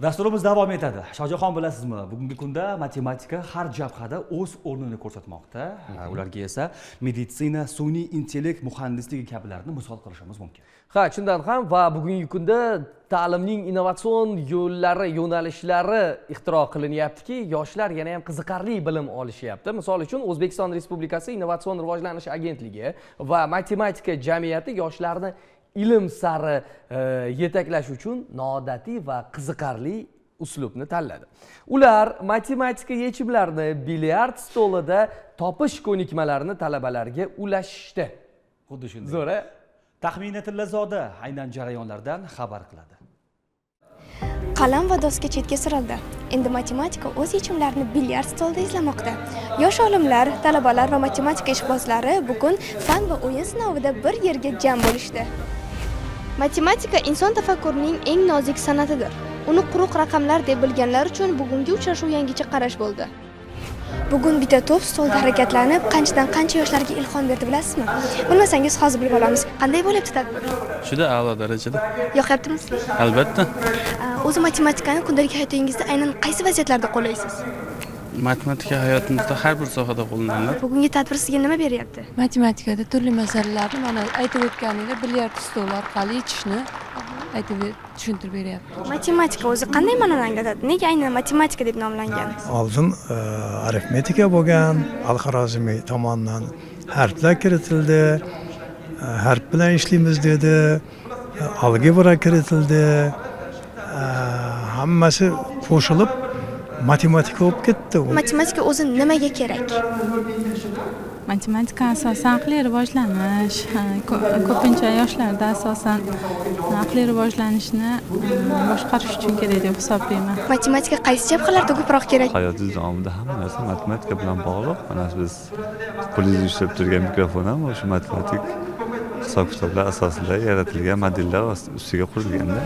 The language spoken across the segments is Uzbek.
Dasturimiz davom etadi. Shohjahon, bilasizmi, bugungi kunda matematika har jabhada o'z o'rnini ko'rsatmoqda. Ularga esa meditsina, sun'iy intellekt, muhandisligi kabilarni misol qilishimiz mumkin. Ha, shundan ham va bugungi kunda ta'limning innovatsion yo'llari, yo'nalishlari ixtiro qilinyaptiki, yoshlar yana ham qiziqarli bilim olishyapti. Misol uchun O'zbekiston Respublikasi Innovatsion rivojlanish agentligi va matematika jamiyati yoshlarni ilm sari yetaklash uchun noodatiy va qiziqarli uslubni tanladi. Ular matematika yechimlarini bilyard stolida topish ko'nikmalarini talabalarga ulashishdi. Xuddi shunday. Zo'ra. Taxmina Tillazoda aynan jarayonlardan xabar qiladi. Qalam va doska chetga surildi. Endi matematika o'z yechimlarini bilyard stolida izlamoqda. Yosh olimlar, talabalar va matematika ishqibozlari bugun fan va o'yin sinovida bir yerga jam bo'lishdi. Matematika inson tafakkurining eng nozik san'atidir. Uni quruq raqamlar deb bilganlar uchun bugungi uchrashuv yangicha qarash bo'ldi. Bugun bitta to'p stolda harakatlanib, qanchadan qancha yoshlarga ilhom berdi bilasizmi? Bilmasangiz hozir bilib olamiz. Qanday bo'lyapti tadbir? Juda a'lo darajada. Yoqyaptimi sizga? Albatta. O'zi matematikani kundalik hayotingizda aynan qaysi vaziyatlarda qo'llaysiz? Matematika hayotimizda har bir sohada qo'llaniladi. Bugungi tadbir sizga nima beryapti? Matematikada turli masalalarni mana aytib o'tganingizda bilyard stoli orqali yechishni aytib tushuntirib beryapti. Matematika o'zi qanday ma'noni anglatadi? Nega aynan matematika deb nomlangan? Oldin arifmetika bo'lgan, al-Xorazmiy tomonidan harflar kiritildi, harf bilan ishlaymiz dedi, algebra kiritildi. Hammasi qo'shilib matematika bo'lib ketdi. Matematika o'zi nimaga kerak? Matematika asosan aqliy rivojlanish, ko'pincha yoshlarda asosan aqliy rivojlanishni boshqarish uchun kerak deb hisoblayman. Matematika qaysi jabhalarda ko'proq kerak? Hayotingiz davomida hamma narsa matematika bilan bog'liq. Mana biz qo'lingizda ushlab turgan mikrofon ham o'sha matematik hisob-kitoblar asosida yaratilgan modellar ustiga qurilganda.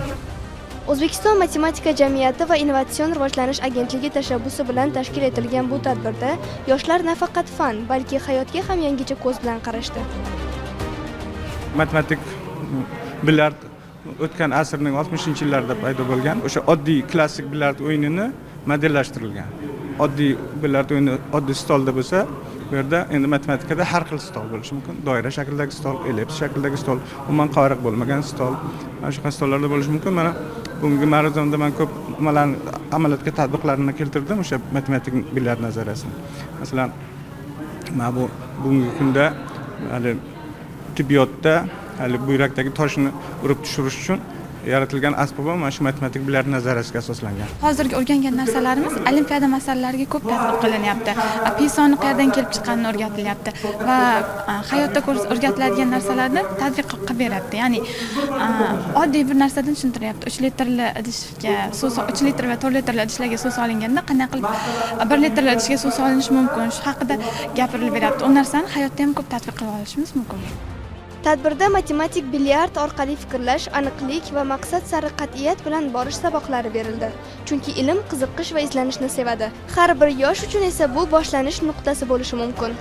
O'zbekiston Matematika jamiyati va Innovatsion rivojlanish agentligi tashabbusi bilan tashkil etilgan bu tadbirda yoshlar nafaqat fan, balki hayotga ham yangicha ko'z bilan qarashdi. Matematik bilyard o'tgan asrning 60-yillarida paydo bo'lgan, o'sha oddiy klassik bilyard o'yinini modellashtirilgan. Oddiy bilyard o'yini oddiy stolda bo'lsa, bu yerda endi matematikada har xil stol bo'lishi mumkin. Doira shaklidagi stol, ellips shaklidagi stol, umuman qoriq bo'lmagan stol, mana shunaqa stollarda bo'lishi mumkin. Mana bugungi ma'ruzamda men ko'p nimalarni amaliyotga tatbiqlarini keltirdim o'sha matematik bilyard nazariyasini. Masalan, mana bu bugungi kunda hali tibbiyotda hali buyrakdagi toshni urib tushirish uchun yaratilgan asbob mana shu matematik bilyard nazariyasiga asoslangan. Hozirgi o'rgangan narsalarimiz olimpiada masalalariga ko'p tatbiq qilinyapti. Pisoni qayerdan kelib chiqqanini o'rgatilyapti va hayotda o'rgatiladigan narsalarni tadbiq qilib beryapti. Ya'ni oddiy bir narsadan tushuntiryapti. 3 litrli idishga suv, 3 litr va 4 litrli idishlarga suv solinganda qanday qilib 1 litrli idishga suv solinishi mumkin, shu haqida gapirilib beryapti. U narsani hayotda ham ko'p tatbiq qilib olishimiz mumkin. Tadbirda matematik bilyard orqali fikrlash, aniqlik va maqsad sari qat'iyat bilan borish saboqlari berildi. Chunki ilm qiziqish va izlanishni sevadi. Har bir yosh uchun esa bu boshlanish nuqtasi bo'lishi mumkin.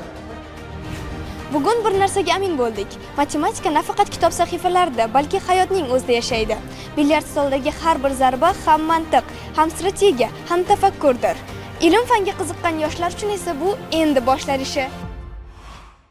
Bugun bir narsaga amin bo'ldik. Matematika nafaqat kitob sahifalarida, balki hayotning o'zida yashaydi. Bilyard stolidagi har bir zarba ham mantiq, ham strategiya, ham tafakkurdir. Ilm fanga qiziqqan yoshlar uchun esa bu endi boshlanishi.